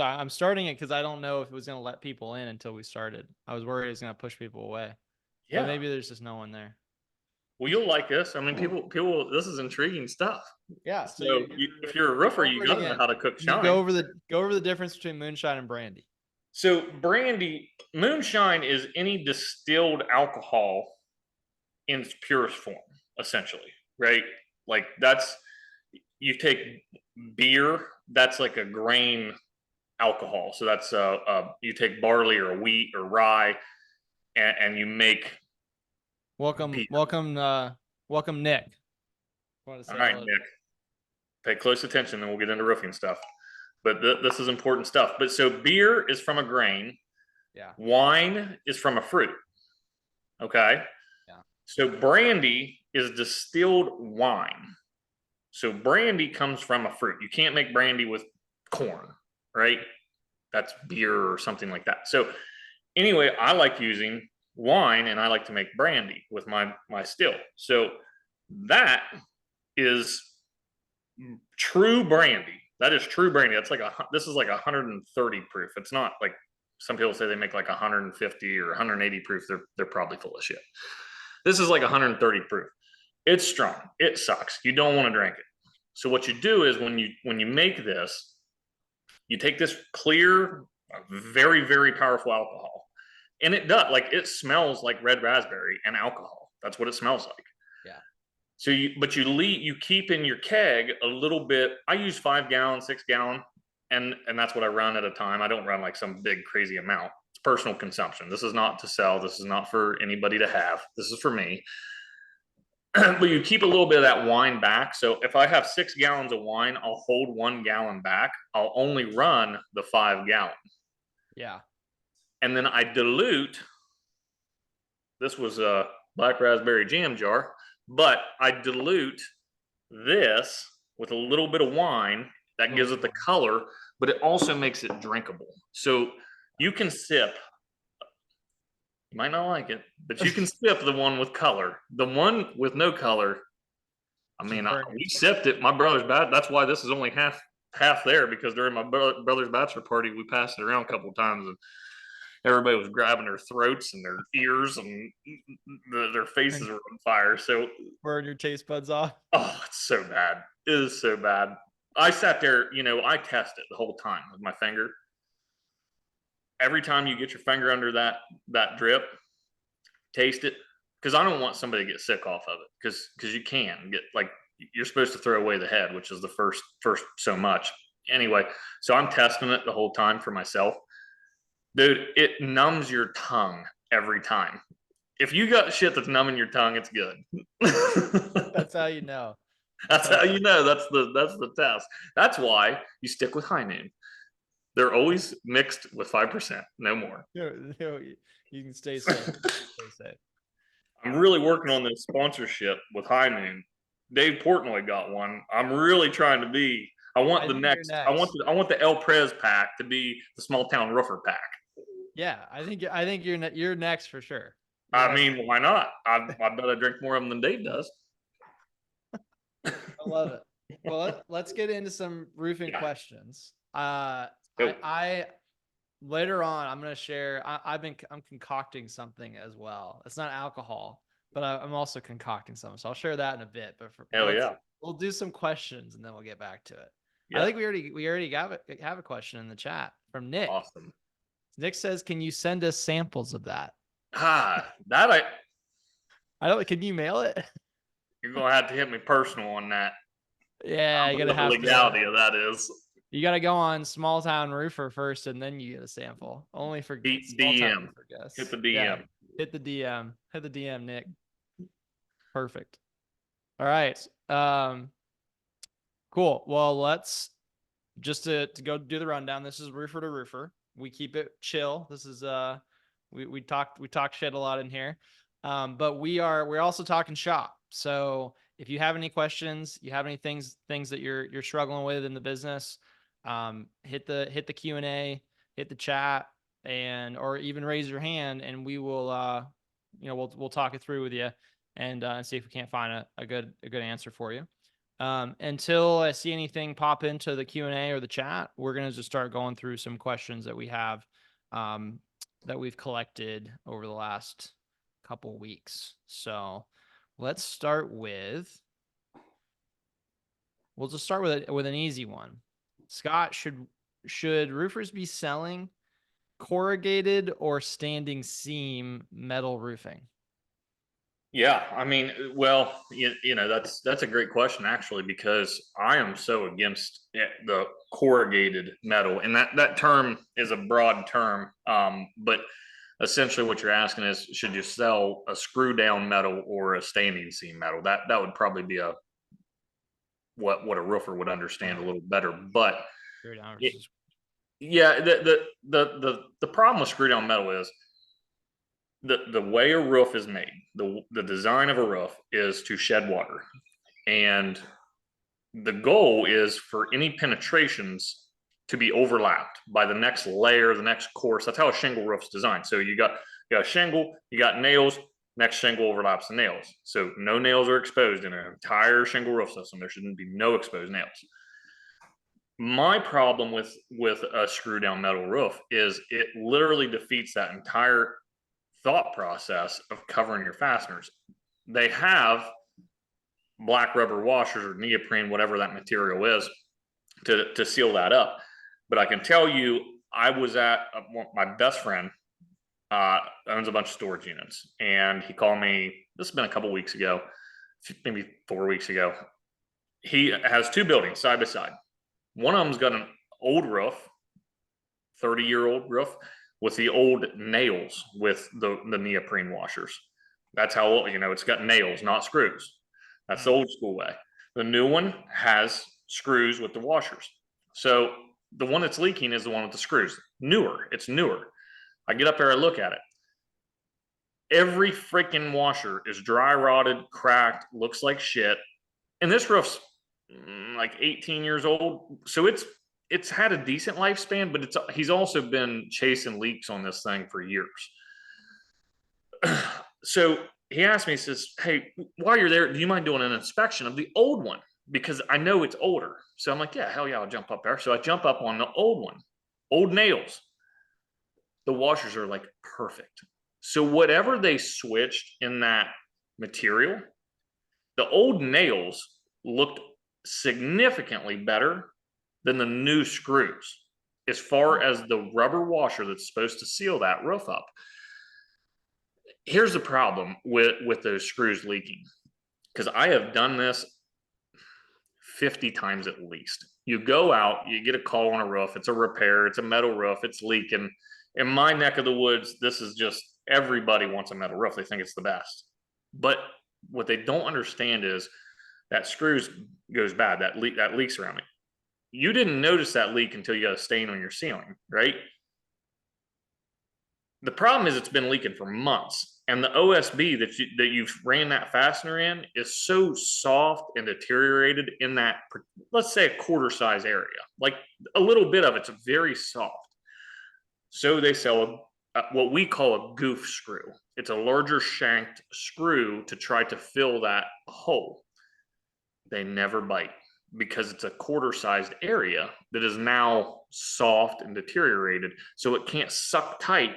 I'm starting it because I don't know if it was going to let people in until we started. I was worried it was going to push people away, but Yeah. maybe there's just no one there. Well, you'll like this. I mean, people, this is intriguing stuff. Yeah. So So if you're a roofer, go you over it got to know again. how to cook You shine. go over the difference between moonshine and brandy. So Brandy, moonshine is any distilled alcohol in its purest form, essentially, right? Like that's you take beer, that's like a grain alcohol. So that's you take barley or wheat or rye, and you make Welcome, beer. welcome, Nick. Want to All say right, hello? Nick, pay close attention, and we'll get into roofing stuff. But this is important stuff. But so beer is from a grain, Yeah. wine is from a fruit. Okay. Yeah. So brandy is distilled wine. So brandy comes from a fruit. You can't make brandy with corn, right? That's beer or something like that. So anyway, I like using wine and I like to make brandy with my still. So that is true brandy. That is true brandy. That's like this is like 130 proof. It's not like some people say they make like 150 or 180 proof. They're probably full of shit. This is like 130 proof. It's strong. It sucks. You don't want to drink it. So what you do is when you make this, you take this clear, very very powerful alcohol, and it does like it smells like red raspberry and alcohol. That's what it smells like. Yeah. So you keep in your keg a little bit. I use 5 gallon, 6 gallon, and that's what I run at a time. I don't run like some big crazy amount. It's personal consumption. This is not to sell. This is not for anybody to have. This is for me. But you keep a little bit of that wine back. So if I have 6 gallons of wine, I'll hold 1 gallon back. I'll only run the 5 gallon. Yeah. And then I dilute. This was a black raspberry jam jar, but I dilute this with a little bit of wine that gives it the color, but it also makes it drinkable. So you can sip. You might not like it, but you can sip the one with color. The one with no color, I mean, we sipped it. My brother's bad. That's why this is only half there, because during my brother's bachelor party, we passed it around a couple of times, and everybody was grabbing their throats and their ears, and their faces were on fire. So burn your taste buds off. Oh, it's so bad. It is so bad. I sat there, I test it the whole time with my finger. Every time you get your finger under that drip, taste it, because I don't want somebody to get sick off of it, because you can get like you're supposed to throw away the head, which is the first so much. Anyway, so I'm testing it the whole time for myself. Dude, it numbs your tongue every time. If you got shit that's numbing your tongue, it's good. That's how you know. That's how you know. That's the test. That's why you stick with High Noon. They're always mixed with 5%, no more. You can stay safe. Stay safe. I'm really working on this sponsorship with High Noon. Dave Portnoy got one. I'm really trying to be. I want the next. I want the El Prez pack to be the small town roofer pack. Yeah, I think you're next for sure. I mean, why not? I bet I drink more of them than Dave does. I love it. Well, let's get into some roofing questions. I later on I'm gonna share. I'm concocting something as well. It's not alcohol, but I'm also concocting something. So I'll share that in a bit. But we'll do some questions and then we'll get back to it. Yeah. I think we already have a question in the chat from Nick. Awesome. Nick says, "Can you send us samples of that?" That I don't. Can you mail it? You're gonna have to hit me personal on that. Yeah, you gotta have the legality of that is. You gotta go on Small Town Roofer first, and then you get a sample. Only for DM. Hit the DM. Yeah, hit the DM. Hit the DM, Nick. Perfect. All right. Cool. Well, let's just to go do the rundown. This is Roofer to Roofer. We keep it chill. This is we talk shit a lot in here. But we're also talking shop. So if you have any questions, you have any things that you're struggling with in the business, hit the Q&A, hit the chat, or even raise your hand, and we will we'll talk it through with you and see if we can't find a good answer for you. Until I see anything pop into the Q&A or the chat, we're going to just start going through some questions that we have that we've collected over the last couple weeks. So let's start with, we'll just start with an easy one. Scott, should roofers be selling corrugated or standing seam metal roofing? Yeah, I mean, well, you know, that's a great question actually, because I am so against the corrugated metal, and that term is a broad term. But essentially, what you're asking is, should you sell a screw down metal or a standing seam metal? That would probably be a what a roofer would understand a little better. But Screw down it, versus- yeah, the problem with screw down metal is the way a roof is made, the design of a roof is to shed water. And the goal is for any penetrations to be overlapped by the next layer, the next course. That's how a shingle roof's designed. So you got a shingle, you got nails, next shingle overlaps the nails. So no nails are exposed in an entire shingle roof system. There shouldn't be no exposed nails. My problem with a screw down metal roof is it literally defeats that entire thought process of covering your fasteners. They have black rubber washers or neoprene, whatever that material is, to seal that up. But I can tell you, I was at my best friend owns a bunch of storage units, and he called me. This has been a couple weeks ago, maybe 4 weeks ago. He has two buildings side by side. One of them's got an old roof, 30-year-old roof, with the old nails with the neoprene washers. That's how old, you know, it's got nails, not screws. That's the old school way. The new one has screws with the washers. So the one that's leaking is the one with the screws. Newer, it's newer. I get up there, I look at it. Every freaking washer is dry rotted, cracked, looks like shit. And this roof's like 18 years old. So it's had a decent lifespan, but he's also been chasing leaks on this thing for years. So he asked me, he says, hey, while you're there, do you mind doing an inspection of the old one? Because I know it's older. So I'm like, yeah, hell yeah, I'll jump up there. So I jump up on the old one, old nails. The washers are like perfect. So whatever they switched in that material, the old nails looked significantly better than the new screws as far as the rubber washer that's supposed to seal that roof up. Here's the problem with those screws leaking, because I have done this 50 times at least. You go out, you get a call on a roof, it's a repair, it's a metal roof, it's leaking. In my neck of the woods, this is just, everybody wants a metal roof. They think it's the best. But what they don't understand is that screws goes bad, that leaks around it. You didn't notice that leak until you got a stain on your ceiling, right? The problem is it's been leaking for months, and the OSB that you've ran that fastener in is so soft and deteriorated in that, let's say, a quarter size area. Like a little bit of it's very soft. So they sell what we call a goof screw. It's a larger shanked screw to try to fill that hole. They never bite because it's a quarter sized area that is now soft and deteriorated, so it can't suck tight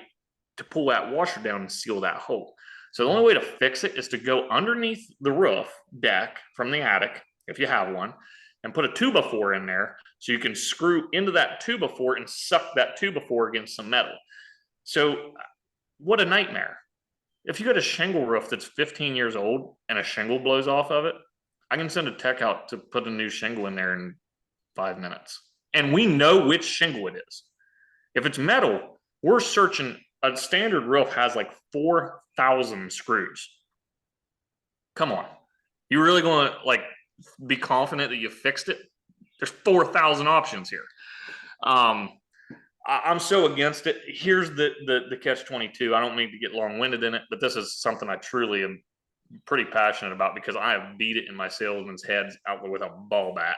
to pull that washer down and seal that hole. So the only way to fix it is to go underneath the roof deck from the attic, if you have one, and put a 2x4 in there so you can screw into that 2x4 and suck that 2x4 against some metal. So what a nightmare. If you got a shingle roof that's 15 years old and a shingle blows off of it, I can send a tech out to put a new shingle in there in 5 minutes. And we know which shingle it is. If it's metal, we're searching. A standard roof has like 4,000 screws. Come on. You really going to like be confident that you fixed it? There's 4,000 options here. I'm so against it. Here's the catch-22. I don't mean to get long-winded in it, but this is something I truly am pretty passionate about because I have beat it in my salesmen's heads out with a ball bat.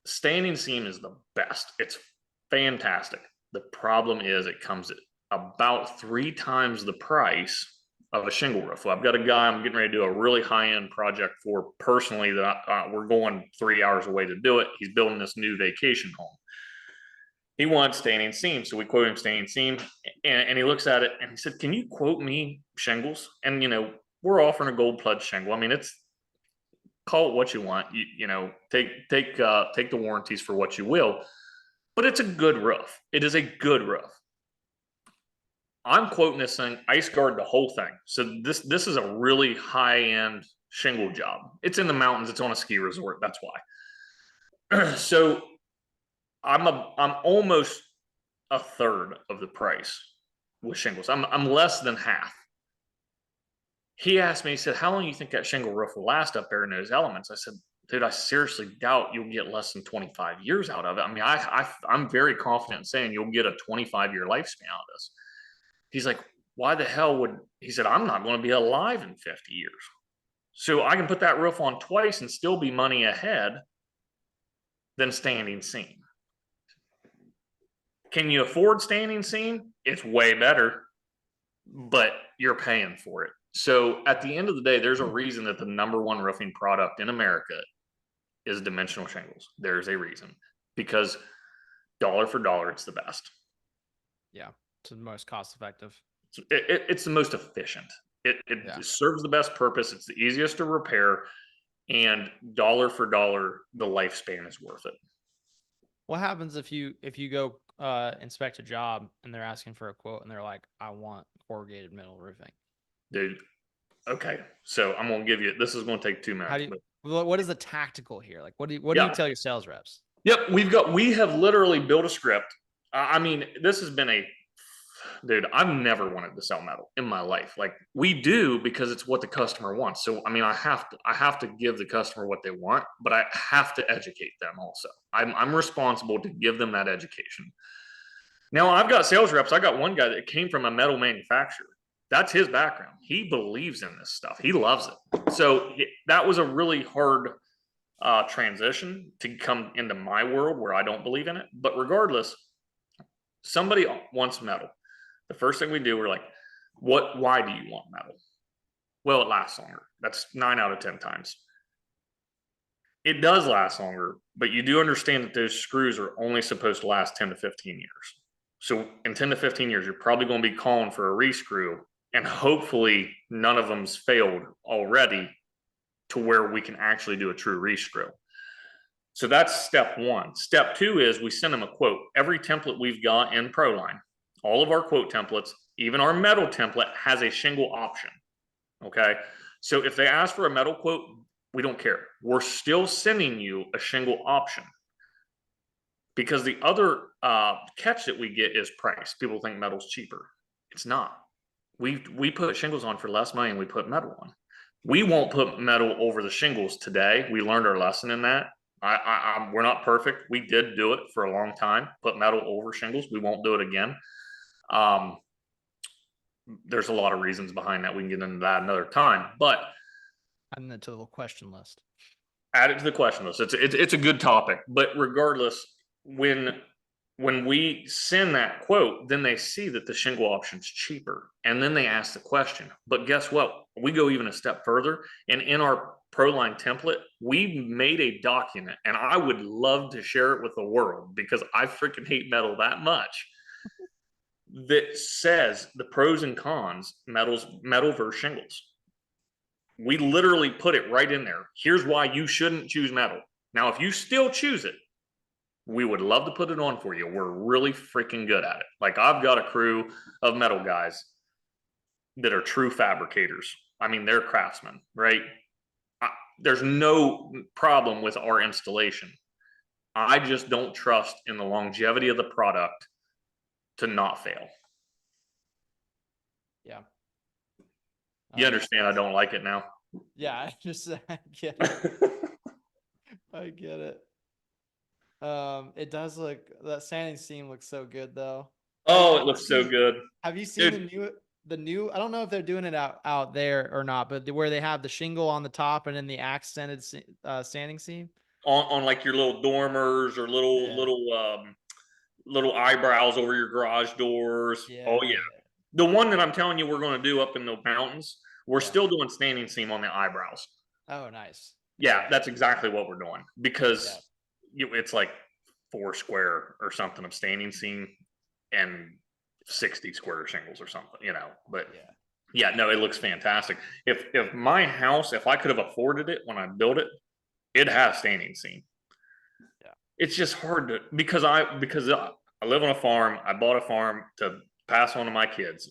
Standing seam is the best. It's fantastic. The problem is it comes at about 3 times the price of a shingle roof. Well, I've got a guy I'm getting ready to do a really high-end project for personally that we're going 3 hours away to do it. He's building this new vacation home. He wants standing seam, so we quote him standing seam, and he looks at it and he said, "Can you quote me shingles?" And we're offering a gold pledge shingle. I mean, it's, call it what you want. Take the warranties for what you will, but it's a good roof. It is a good roof. I'm quoting this thing, ice guard the whole thing. So this is a really high end shingle job. It's in the mountains. It's on a ski resort. That's why. So I'm almost a third of the price with shingles. I'm less than half. He asked me, he said, "How long do you think that shingle roof will last up there in those elements?" I said, "Dude, I seriously doubt you'll get less than 25 years out of it. I mean, I'm very confident in saying you'll get a 25-year lifespan out of this." He's like, "Why the hell would," he said, "I'm not going to be alive in 50 years. So I can put that roof on twice and still be money ahead than standing seam." Can you afford standing seam? It's way better, but you're paying for it. So at the end of the day, there's a reason that the #1 roofing product in America is dimensional shingles. There's a reason, because dollar for dollar, it's the best. Yeah, it's the most cost effective. It's the most efficient. It serves the best purpose. It's the easiest to repair, and dollar for dollar, the lifespan is worth it. What happens if you go inspect a job and they're asking for a quote and they're like, "I want corrugated metal roofing"? Dude, okay, so I'm gonna give you, this is gonna take 2 minutes. How do you, what is the tactical here? Like, what do you Yeah. tell your sales reps? Yep, we have literally built a script. I mean, this has been dude, I've never wanted to sell metal in my life. Like, we do because it's what the customer wants. So I mean, I have to give the customer what they want, but I have to educate them also. I'm responsible to give them that education. Now, I've got sales reps. I got one guy that came from a metal manufacturer. That's his background. He believes in this stuff. He loves it. So that was a really hard transition to come into my world where I don't believe in it. But regardless, somebody wants metal. The first thing we do, we're like, why do you want metal? Well, it lasts longer. That's 9 out of 10 times. It does last longer, but you do understand that those screws are only supposed to last 10 to 15 years. So in 10 to 15 years, you're probably going to be calling for a rescrew, and hopefully none of them's failed already to where we can actually do a true rescrew. So that's step one. Step two is we send them a quote. Every template we've got in ProLine, all of our quote templates, even our metal template, has a shingle option. Okay. So if they ask for a metal quote, we don't care. We're still sending you a shingle option, because the other catch that we get is price. People think metal's cheaper. It's not. We put shingles on for less money than we put metal on. We won't put metal over the shingles today. We learned our lesson in that. We're not perfect. We did do it for a long time, put metal over shingles. We won't do it again. There's a lot of reasons behind that. We can get into that another time, but add it to the little question list. Add it to the question list. It's a good topic, but regardless, when we send that quote, then they see that the shingle option's cheaper, and then they ask the question. But guess what? We go even a step further, and in our ProLine template, we made a document, and I would love to share it with the world because I freaking hate metal that much, that says the pros and cons, metal versus shingles. We literally put it right in there. Here's why you shouldn't choose metal. Now, if you still choose it, we would love to put it on for you. We're really freaking good at it. Like, I've got a crew of metal guys that are true fabricators. I mean, they're craftsmen, right? There's no problem with our installation. I just don't trust in the longevity of the product to not fail. Yeah. You understand I don't like it now? Yeah, I get it. I get it. It does look, that sanding seam looks so good though. Oh, it looks so good. Have you seen Dude, the new, I don't know if they're doing it out there or not, but where they have the shingle on the top and then the accented sanding seam on like your little dormers or little eyebrows over your garage doors. Yeah. Oh yeah. The one that I'm telling you we're going to do up in the mountains, we're Yeah. still doing standing seam on the eyebrows. Oh, nice. Yeah, that's exactly what we're doing because Yeah. it's like 4 square or something of standing seam and 60 square shingles or something, but yeah, no, it looks fantastic. If my house, if I could have afforded it when I built it, it has standing seam. Yeah. It's just hard to, because I live on a farm. I bought a farm to pass on to my kids.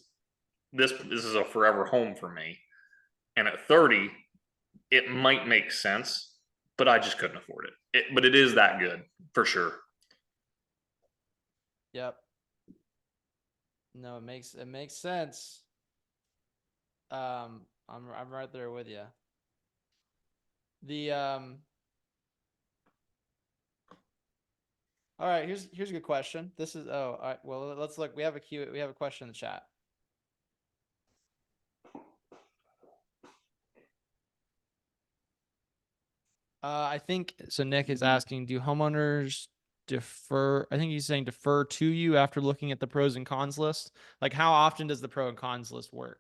This is a forever home for me. And at 30, it might make sense, but I just couldn't afford it. But it is that good for sure. Yep. No, it makes sense. I'm right there with you. The All right, here's a good question. This is all right, well, let's look. We have a question in the chat. I think so. Nick is asking, do homeowners defer? I think he's saying defer to you after looking at the pros and cons list. Like, how often does the pro and cons list work?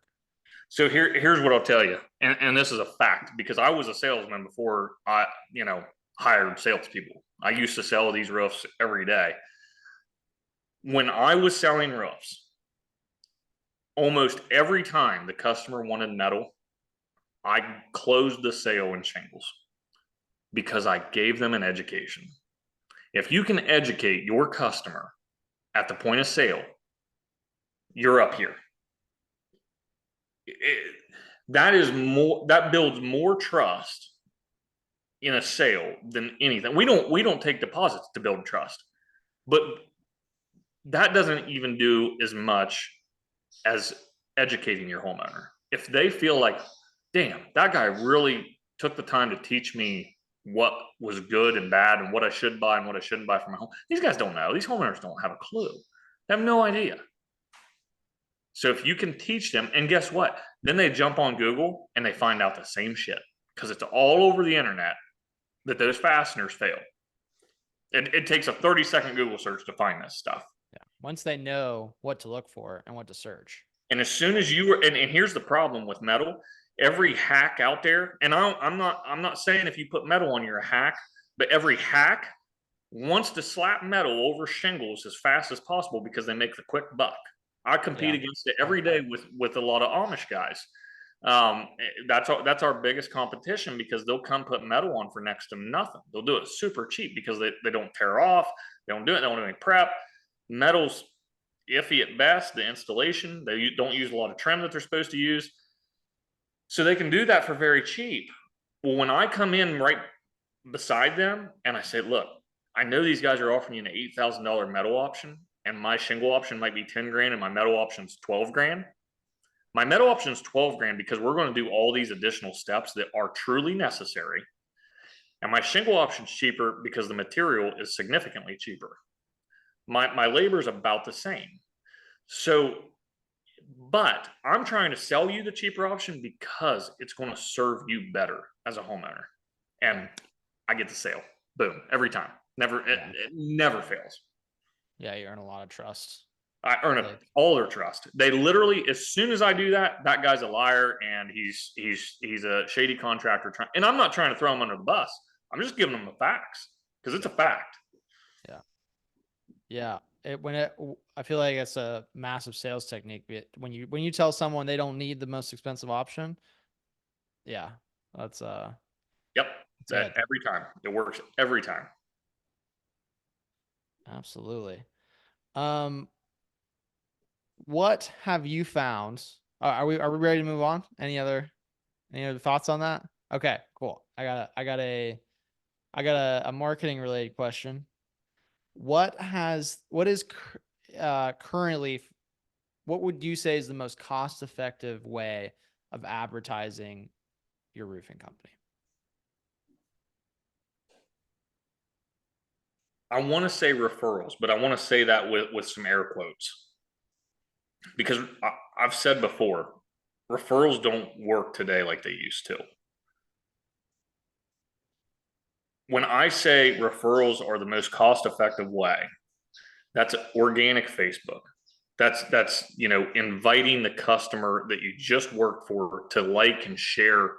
So here's what I'll tell you, and this is a fact because I was a salesman before I hired salespeople. I used to sell these roofs every day. When I was selling roofs, almost every time the customer wanted metal, I closed the sale in shingles because I gave them an education. If you can educate your customer at the point of sale, you're up here. That builds more trust in a sale than anything. We don't take deposits to build trust, but that doesn't even do as much as educating your homeowner. If they feel like, damn, that guy really took the time to teach me what was good and bad and what I should buy and what I shouldn't buy for my home. These guys don't know. These homeowners don't have a clue. They have no idea. So if you can teach them, and guess what? Then they jump on Google and they find out the same shit because it's all over the internet that those fasteners fail. It takes a 30-second Google search to find this stuff. Yeah. Once they know what to look for and what to search. And as soon as you were, and here's the problem with metal, every hack out there, and I'm not saying if you put metal on you're a hack, but every hack wants to slap metal over shingles as fast as possible because they make the quick buck. I compete against it every day with a lot of Amish guys. That's our biggest competition because they'll come put metal on for next to nothing. They'll do it super cheap because they don't tear off. They don't do it. They don't do any prep. Metal's iffy at best. The installation, they don't use a lot of trim that they're supposed to use. So they can do that for very cheap. Well, when I come in right beside them and I say, look, I know these guys are offering you an $8,000 metal option and my shingle option might be 10 grand and my metal option's 12 grand. My metal option is 12 grand because we're going to do all these additional steps that are truly necessary. And my shingle option is cheaper because the material is significantly cheaper. My labor is about the same. So, but I'm trying to sell you the cheaper option because it's going to serve you better as a homeowner. And I get the sale. Boom. Every time. It never fails. Yeah, you earn a lot of trust. I earn all their trust. They literally, as soon as I do that, that guy's a liar and he's a shady contractor. And I'm not trying to throw him under the bus. I'm just giving them the facts because it's a fact. Yeah. I feel like it's a massive sales technique. When you tell someone they don't need the most expensive option, that's yep. That every time it works every time. Absolutely. What have you found? Are we ready to move on? Any other thoughts on that? Okay, cool. I got a marketing related question. What is currently, what would you say is the most cost effective way of advertising your roofing company? I want to say referrals, but I want to say that with some air quotes because I've said before, referrals don't work today like they used to. When I say referrals are the most cost effective way, that's organic Facebook, That's, you know, inviting the customer that you just worked for to like and share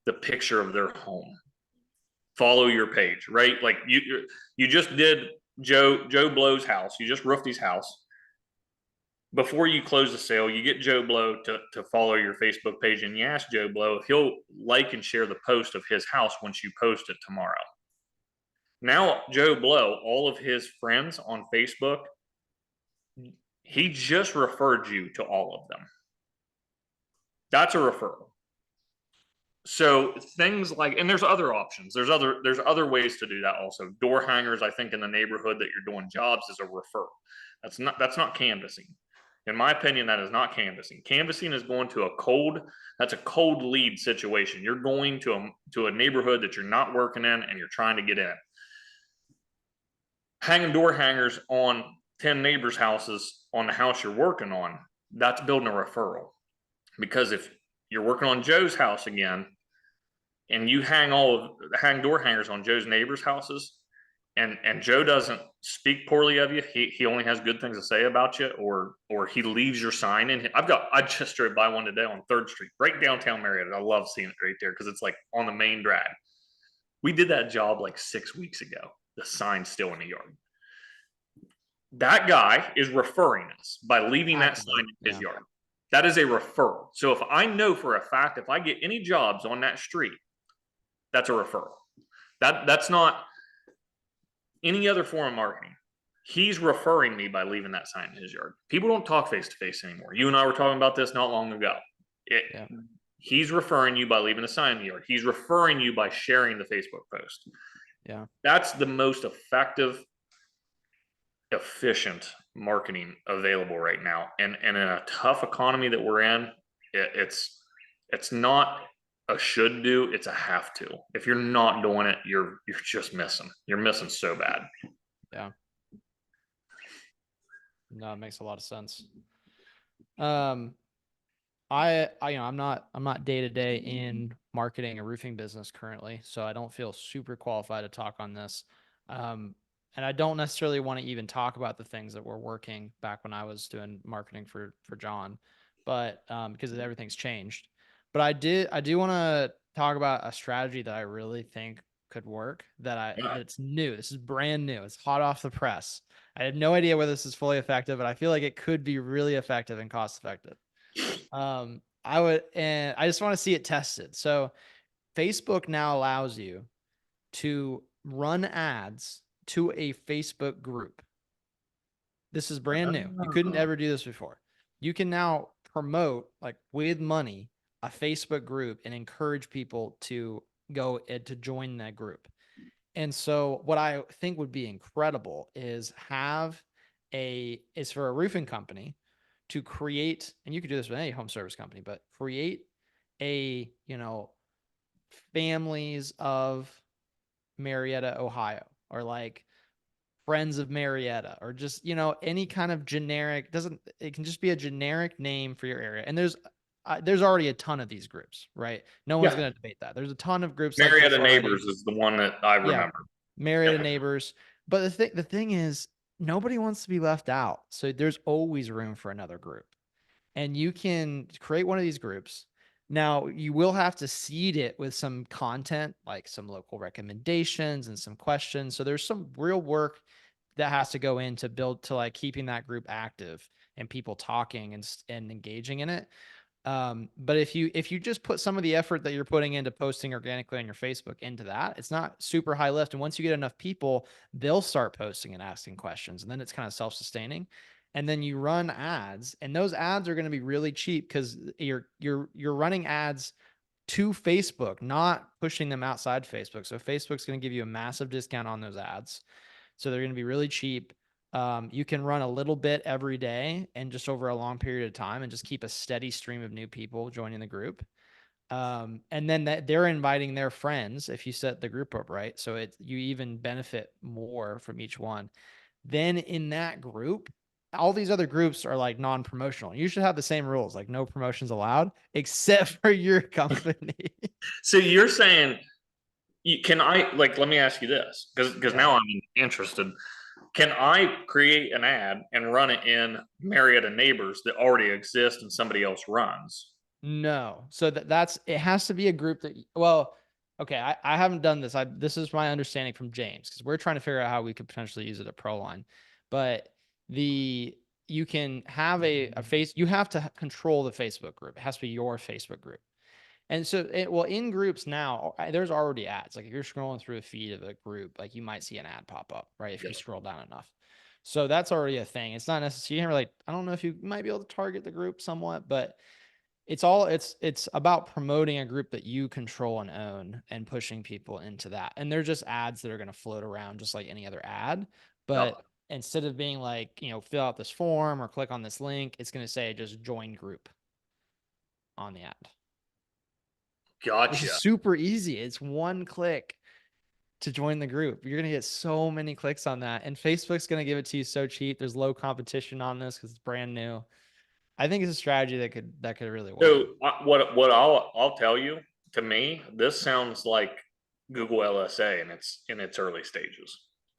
the picture of their home. Follow your page, right? Like you just did Joe Blow's house. You just roofed his house. Before you close the sale, you get Joe Blow to follow your Facebook page, and you ask Joe Blow if he'll like and share the post of his house once you post it tomorrow. Now, Joe Blow, all of his friends on Facebook, he just referred you to all of them. That's a referral. So things like, and there's other options. There's other ways to do that also. Door hangers, I think, in the neighborhood that you're doing jobs is a referral. That's not canvassing. In my opinion, that is not canvassing. Canvassing is going to that's a cold lead situation. You're going to a neighborhood that you're not working in and you're trying to get in. Hanging door hangers on 10 neighbors' houses on the house you're working on, that's building a referral. Because if you're working on Joe's house again, and you hang door hangers on Joe's neighbors' houses, and Joe doesn't speak poorly of you, he only has good things to say about you, or he leaves your sign in. I just drove by one today on 3rd Street, right downtown Marietta. I love seeing it right there because it's like on the main drag. We did that job like 6 weeks ago. The sign's still in the yard. That guy is referring us by leaving that sign in his yard. That is a referral. So if I know for a fact, if I get any jobs on that street, that's a referral. That's not any other form of marketing. He's referring me by leaving that sign in his yard. People don't talk face to face anymore. You and I were talking about this not long ago. He's referring you by leaving a sign in the yard. He's referring you by sharing the Facebook post. Yeah. That's the most effective, efficient marketing available right now. And in a tough economy that we're in, it's not a should do, it's a have to. If you're not doing it, you're just missing. You're missing so bad. Yeah. No, it makes a lot of sense. I'm not day to day in marketing a roofing business currently, so I don't feel super qualified to talk on this. And I don't necessarily want to even talk about the things that were working back when I was doing marketing for John, but because everything's changed. But I do want to talk about a strategy that I really think could work that's new. This is brand new. It's hot off the press. I have no idea whether this is fully effective, but I feel like it could be really effective and cost effective. And I just want to see it tested. So Facebook now allows you to run ads to a Facebook group. This is brand new. You couldn't ever do this before. You can now promote, like, with money, a Facebook group and encourage people to go and to join that group. And so what I think would be incredible is for a roofing company to create, and you could do this with any home service company, but create families of Marietta, Ohio, or like Friends of Marietta, or just, any kind of generic, it can just be a generic name for your area. And there's already a ton of these groups, right? No one's going to debate that. There's a ton of groups. Marietta Neighbors is the one that I remember. Marietta Neighbors. But the thing is, nobody wants to be left out. So there's always room for another group. And you can create one of these groups. Now, you will have to seed it with some content, like some local recommendations and some questions. So there's some real work that has to go into like keeping that group active and people talking and engaging in it. But if you just put some of the effort that you're putting into posting organically on your Facebook into that, it's not super high lift. And once you get enough people, they'll start posting and asking questions, and then it's kind of self-sustaining. And then you run ads, and those ads are going to be really cheap because you're running ads to Facebook, not pushing them outside Facebook. So Facebook's going to give you a massive discount on those ads. So they're going to be really cheap. You can run a little bit every day and just over a long period of time and just keep a steady stream of new people joining the group. And then they're inviting their friends if you set the group up right. So you even benefit more from each one. Then in that group, all these other groups are like non-promotional. You should have the same rules, like no promotions allowed except for your company. So you're saying, let me ask you this, because now I'm interested. Can I create an ad and run it in Marietta Neighbors that already exist and somebody else runs? No. So that's it has to be a group that well, okay, I haven't done this. This is my understanding from James because we're trying to figure out how we could potentially use it at ProLine. But you can have a face you have to control the Facebook group. It has to be your Facebook group. And so well in groups now there's already ads. Like if you're scrolling through a feed of a group, like you might see an ad pop up, right? If you scroll down enough. So that's already a thing. It's not necessarily you can't really I don't know if you might be able to target the group somewhat, but it's about promoting a group that you control and own and pushing people into that. And they're just ads that are going to float around just like any other ad. But instead of being like, fill out this form or click on this link, it's going to say just join group on the ad. Gotcha. Which is super easy. It's one click to join the group. You're going to get so many clicks on that. And Facebook's going to give it to you so cheap. There's low competition on this because it's brand new. I think it's a strategy that could really work. So what I'll tell you, to me, this sounds like Google LSA in its early stages.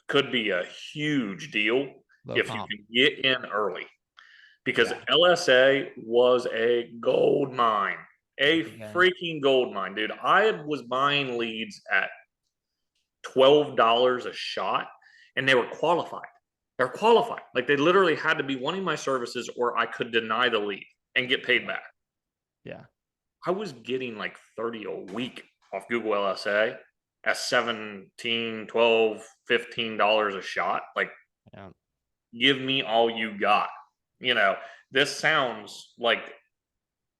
Could be a huge deal if you can get in early, because LSA was a gold mine, freaking gold mine, dude. I was buying leads at $12 a shot, and they were qualified. They're qualified. Like they literally had to be wanting my services, or I could deny the lead and get paid back. Yeah. I was getting like 30 a week off Google LSA at 17, 12, $15 a shot. Like, give me all you got. This sounds like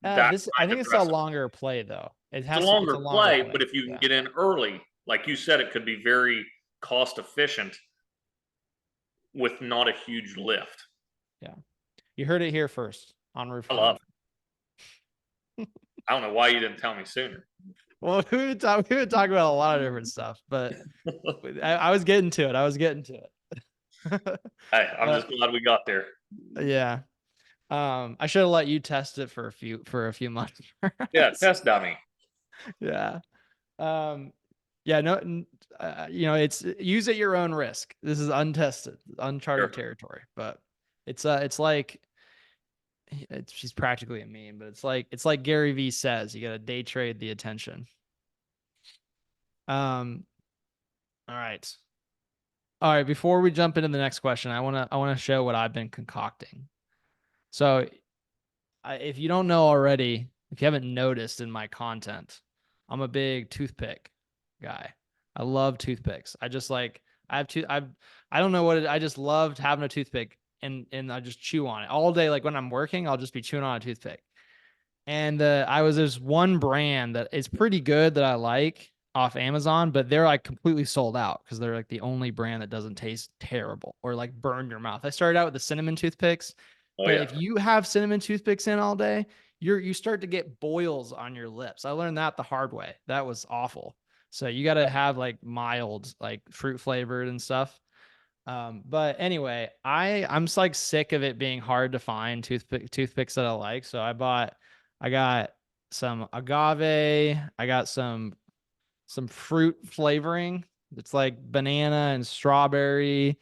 that. I think it's a longer play though. It's a longer play, but if you can get in early, like you said, it could be very cost efficient with not a huge lift. Yeah. You heard it here first on Roof. I love it. I don't know why you didn't tell me sooner. Well, we would talk about a lot of different stuff, but I was getting to it. Hey, I'm just glad we got there. Yeah. I should have let you test it for a few months. Yeah, test dummy. Yeah. Yeah, no, it's use at your own risk. This is untested, uncharted territory, but it's like she's practically a meme, but it's like Gary Vee says, you got to day trade the attention. All right. Before we jump into the next question, I want to show what I've been concocting. So if you don't know already, if you haven't noticed in my content, I'm a big toothpick guy. I love toothpicks. I don't know what I just loved having a toothpick and I just chew on it all day. Like when I'm working, I'll just be chewing on a toothpick. And there's one brand that is pretty good that I like off Amazon, but they're like completely sold out because they're like the only brand that doesn't taste terrible or like burn your mouth. I started out with the cinnamon toothpicks, but if you have cinnamon toothpicks in all day, you start to get boils on your lips. I learned that the hard way. That was awful. So you got to have like mild, like fruit flavored and stuff. But anyway, I'm just like sick of it being hard to find toothpicks that I like. So I got some agave. I got some fruit flavoring. It's like banana and strawberry.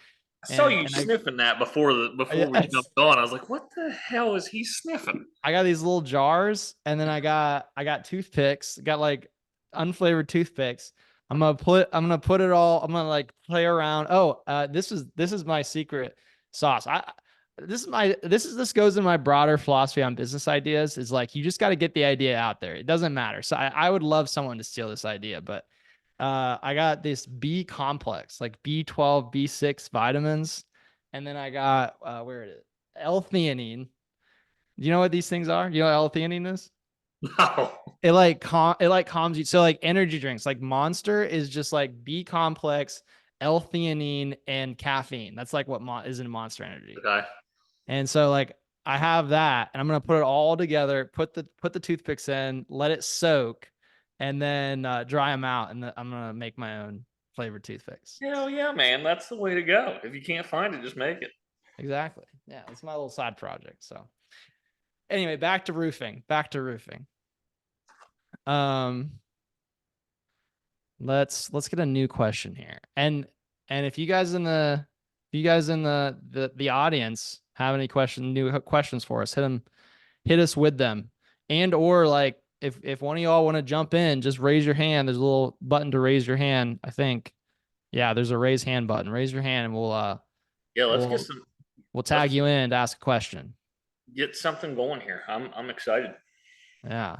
I saw you sniffing that before we jumped on. I was like, what the hell is he sniffing? I got these little jars, and then I got toothpicks, got like unflavored toothpicks. I'm gonna put it all. I'm gonna like play around. Oh, this is my secret sauce. This goes in my broader philosophy on business ideas. Is like you just got to get the idea out there. It doesn't matter. So I would love someone to steal this idea, but I got this B complex, like B12, B6 vitamins, and then I got where it is L-theanine. Do you know what these things are? You know what L-theanine is? No. It like calms you. So like energy drinks, like Monster is just like B complex, L-theanine, and caffeine. That's like what is in Monster Energy. Okay. And so like I have that, and I'm gonna put it all together. Put the toothpicks in, let it soak, and then dry them out, and I'm gonna make my own flavored toothpicks. Hell yeah, man! That's the way to go. If you can't find it, just make it. Exactly. Yeah, it's my little side project. So anyway, back to roofing. Let's get a new question here. And if you guys in the you guys in the audience have any new questions for us, hit us with them. And or like if one of y'all want to jump in, just raise your hand. There's a little button to raise your hand, I think. Yeah, there's a raise hand button. Raise your hand and Yeah, we'll we'll tag let's you in to ask a question. get something going here. I'm excited. Yeah.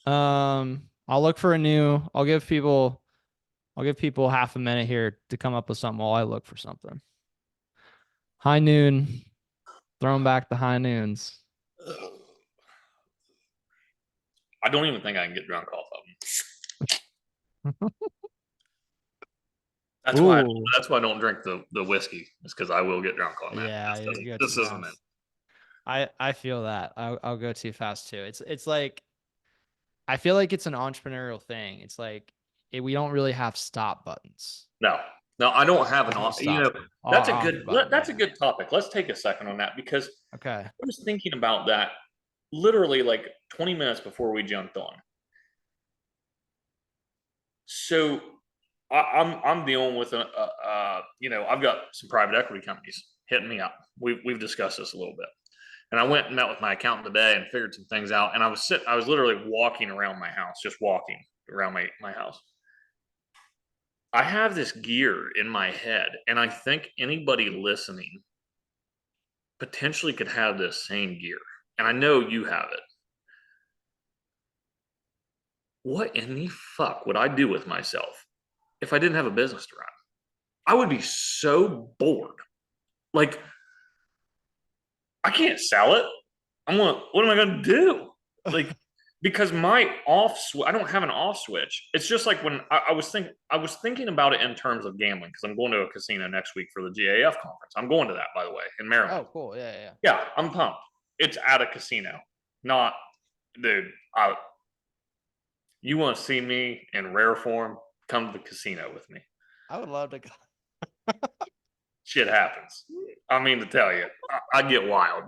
I'll look for a new. I'll give people half a minute here to come up with something while I look for something. High noon, throwing back the high noons. I don't even think I can get drunk off of them. Ooh, That's why I don't drink the whiskey. It's because I will get drunk on that. yeah, you go too This isn't it. fast. I feel that. I'll go too fast too. It's like I feel like it's an entrepreneurial thing. It's like we don't really have stop buttons. No, no, I don't have an No off. You know, stop. Off button, that's a yeah. good topic. Let's take a second on that because Okay. I was thinking about that literally like 20 minutes before we jumped on. So I'm dealing with you know, I've got some private equity companies hitting me up. We've discussed this a little bit, and I went and met with my accountant today and figured some things out. And I was literally walking around my house, just walking around my house. I have this gear in my head, and I think anybody listening potentially could have this same gear. And I know you have it. What in the fuck would I do with myself if I didn't have a business to run? I would be so bored. Like, I can't sell it. What am I going to do? Like, because my off switch, I don't have an off switch. It's just like when I was thinking about it in terms of gambling because I'm going to a casino next week for the GAF conference. I'm going to that, by the way, in Maryland. Oh, cool. Yeah, yeah. Yeah, I'm pumped. It's at a casino, not, dude. You want to see me in rare form? Come to the casino with me. I would love to go. Shit happens. I mean to tell you, I get wild.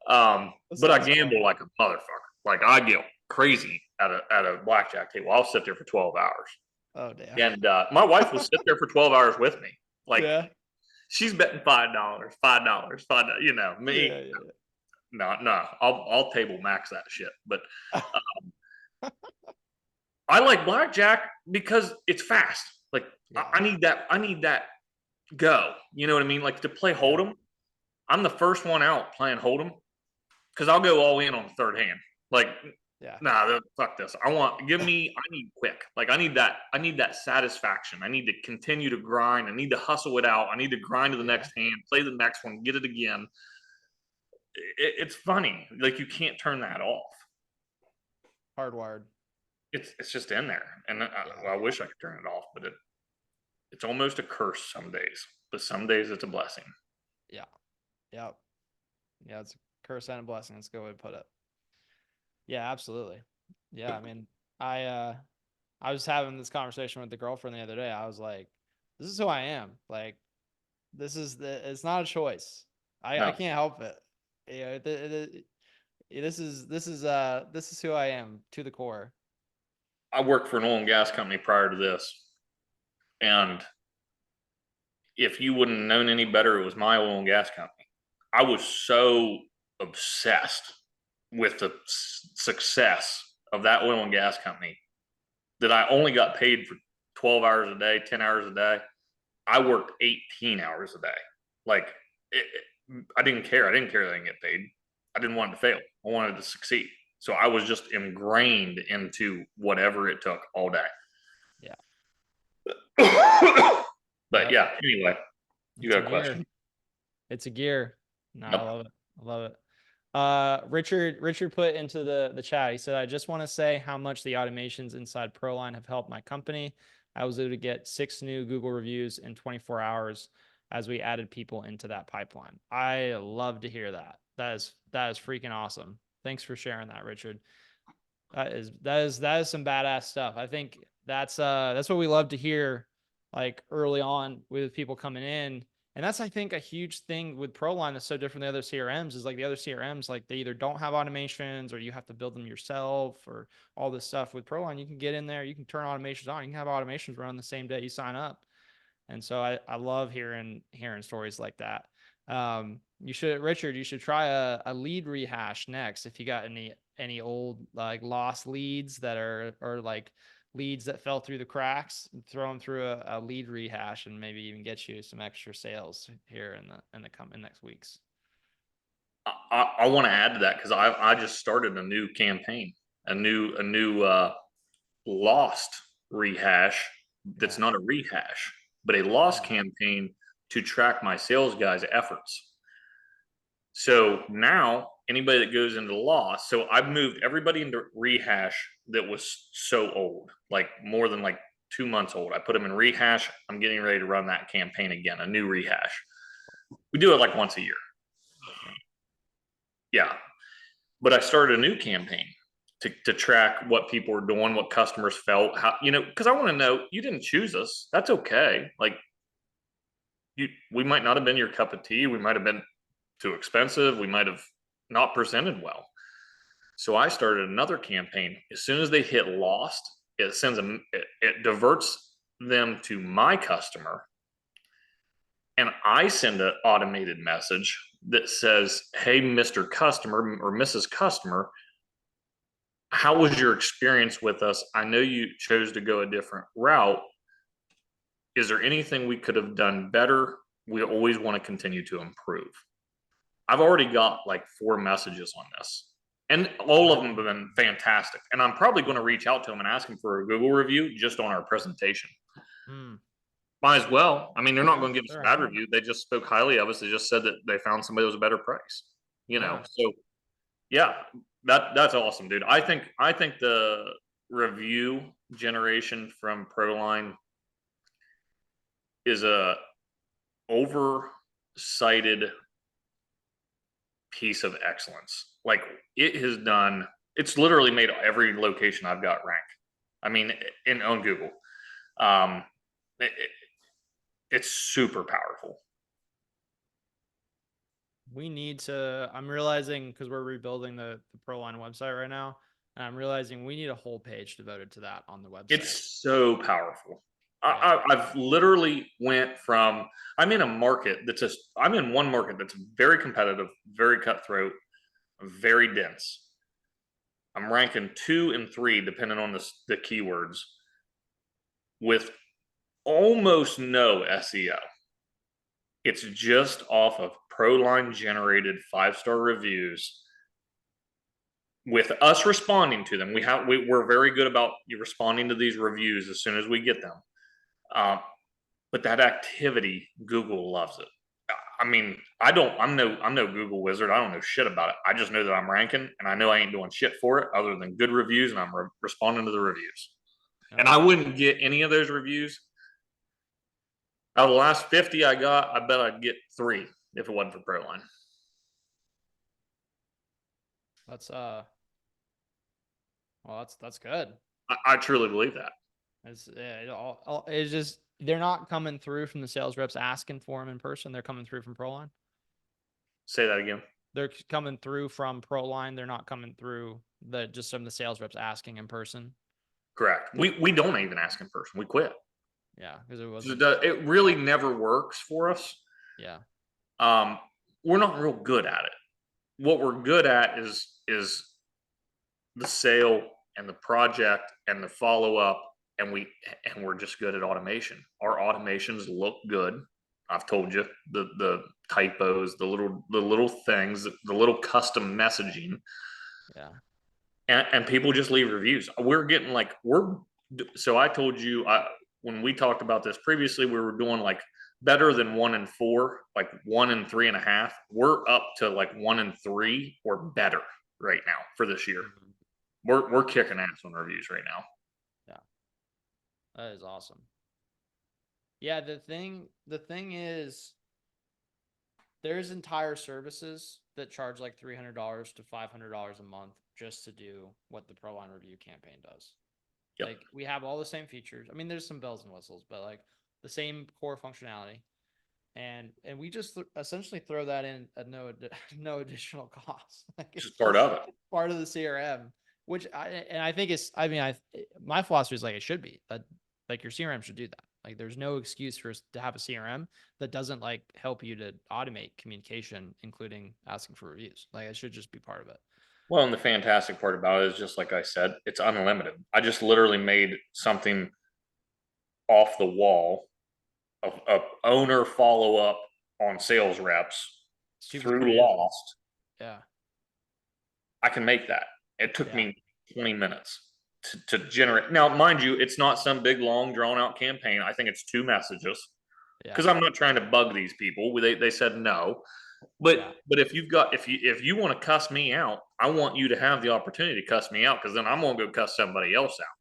But I gamble like a motherfucker. Like I get crazy at a blackjack table. I'll sit there for 12 hours. Oh damn. And my wife will sit there for 12 hours with me. Like Yeah. she's betting $5, $5, $5. You know me. Yeah, yeah. No. I'll table max that shit. But I like blackjack because it's fast. Like Yeah. I need that. I need that go. You know what I mean? Like to play hold'em. I'm the first one out playing hold'em because I'll go all in on the third hand. Like, Yeah. nah, fuck this. I need quick. Like I need that satisfaction. I need to continue to grind. I need to hustle it out. I need to grind to the next hand, play the next one, get it again. It's funny. Like you can't turn that off. Hardwired. It's just in there. And I wish I could turn it off, but it's almost a curse some days. But some days it's a blessing. Yeah. Yep. Yeah, it's a curse and a blessing. That's a good way to put it. Yeah, absolutely. Yeah, I mean, I was having this conversation with the girlfriend the other day. I was like, this is who I am. Like, it's not a choice. I can't help it. You know, this is who I am to the core. I worked for an oil and gas company prior to this. And if you wouldn't have known any better, it was my oil and gas company. I was so obsessed with the success of that oil and gas company that I only got paid for 12 hours a day, 10 hours a day. I worked 18 hours a day. Like, I didn't care. I didn't care that I didn't get paid. I didn't want it to fail. I wanted to succeed. So I was just ingrained into whatever it took all day. Yeah. But yeah, anyway, you got a question. It's a gear. No, Yep. I love it. I love it. Richard put into the chat. He said, I just want to say how much the automations inside ProLine have helped my company. I was able to get 6 new Google reviews in 24 hours as we added people into that pipeline. I love to hear that. That is freaking awesome. Thanks for sharing that, Richard. That is some badass stuff. I think that's what we love to hear, like early on with people coming in. And that's, I think, a huge thing with ProLine that's so different than the other CRMs is like the other CRMs, like they either don't have automations or you have to build them yourself or all this stuff. With ProLine, you can get in there, you can turn automations on, you can have automations run the same day you sign up. And so I love hearing stories like that. Richard, you should try a lead rehash next. If you got any old like lost leads that are, or like leads that fell through the cracks, throw them through a lead rehash and maybe even get you some extra sales here in the coming next weeks. I want to add to that because I just started a new campaign, a new lost rehash that's Yeah. not a rehash, but a lost Oh, campaign to track my sales guys' efforts. So now anybody that goes into loss, so I've moved everybody into rehash that was so old, like more than like 2 months old. I put them in rehash. I'm getting ready to run that campaign again, a new rehash. We do it like once a year. yeah. Yeah. But I started a new campaign to track what people were doing, what customers felt, how, because I want to know you didn't choose us. That's okay. Like we might not have been your cup of tea. We might have been too expensive. We might have not presented well. So I started another campaign. As soon as they hit lost, it sends them, it diverts them to my customer. And I send an automated message that says, hey, Mr. Customer or Mrs. Customer, how was your experience with us? I know you chose to go a different route. Is there anything we could have done better? We always want to continue to improve. I've already got like 4 messages on this, and all of them have been fantastic. And I'm probably going to reach out to them and ask them for a Google review just on our presentation. Hmm. Might as well. I mean, they're not going to give us a Sure. bad review. They just spoke highly of us. They just said that they found somebody that was a better price. Yeah. So yeah, that's awesome, dude. I think the review generation from ProLine is a oversighted piece of excellence. Like it's literally made every location I've got rank. I mean, on Google, um, it, it's super powerful. We need to, I'm realizing, because we're rebuilding the ProLine website right now, and I'm realizing we need a whole page devoted to that on the website. It's so powerful. Yeah. I've literally went from I'm in a market that's just I'm in one market that's very competitive, very cutthroat, very dense. I'm ranking 2 and 3 depending on the keywords with almost no SEO. It's just off of ProLine generated 5-star reviews with us responding to them. We're very good about you responding to these reviews as soon as we get them. But that activity, Google loves it. I mean, I'm no Google wizard. I don't know shit about it. I just know that I'm ranking, and I know I ain't doing shit for it other than good reviews, and I'm responding to the reviews. And I wouldn't get any of those reviews. Out of the last 50 I got, I bet I'd get 3 if it wasn't for ProLine. That's well, that's good. I truly believe that. It's just they're not coming through from the sales reps asking for them in person. They're coming through from ProLine. Say that again. They're coming through from ProLine. They're not coming through just from the sales reps asking in person. Correct. We don't even ask in person. We quit. Yeah, because it was It really never works for us. Yeah. We're not real good at it. What we're good at is the sale and the project and the follow up, and we're just good at automation. Our automations look good. I've told you the typos, the little things, the little custom messaging. Yeah. And people just leave reviews. We're getting like so I told you when we talked about this previously, we were doing like better than 1 and 4, like 1 and 3.5. We're up to like 1 and 3 or better right now for this year. We're kicking ass on reviews right now. Yeah. That is awesome. Yeah, the thing is there's entire services that charge like $300 to $500 a month just to do what the ProLine review campaign does. Yep. Like we have all the same features. I mean, there's some bells and whistles, but like the same core functionality. And we just essentially throw that in at no additional cost. Like it's just part of it. Part of the CRM, which I think my philosophy is like it should be. Like your CRM should do that. Like there's no excuse for us to have a CRM that doesn't like help you to automate communication, including asking for reviews. Like it should just be part of it. Well, and the fantastic part about it is just like I said, it's unlimited. I just literally made something off the wall of owner follow up on sales reps Super through creative. Lost. Yeah. I can make that. It took Yeah. me 20 minutes to generate. Now, mind you, it's not some big, long, drawn out campaign. I think it's 2 messages Yeah. because I'm not trying to bug these people. They said no. Yeah. But if you want to cuss me out, I want you to have the opportunity to cuss me out because then I'm gonna go cuss somebody else out.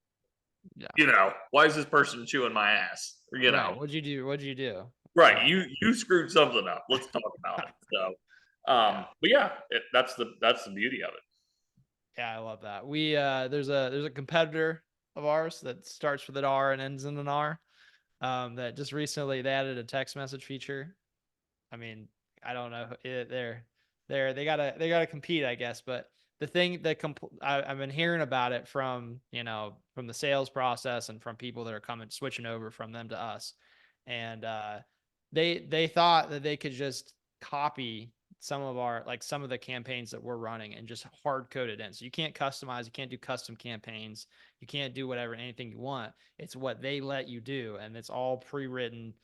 Yeah. You know, why is this person chewing my ass? You Right. know, What'd you do? What'd you do? right? You screwed something up. Let's talk about it. So, Yeah. but yeah, that's the beauty of it. Yeah, I love that. We there's a competitor of ours that starts with an R and ends in an R. That just recently they added a text message feature. I mean, I don't know. They gotta compete, I guess. But the thing that I've been hearing about it from from the sales process and from people that are coming switching over from them to us, and they thought that they could just copy some of the campaigns that we're running and just hard code it in. So you can't customize, you can't do custom campaigns, you can't do whatever anything you want. It's what they let you do, and it's all pre-written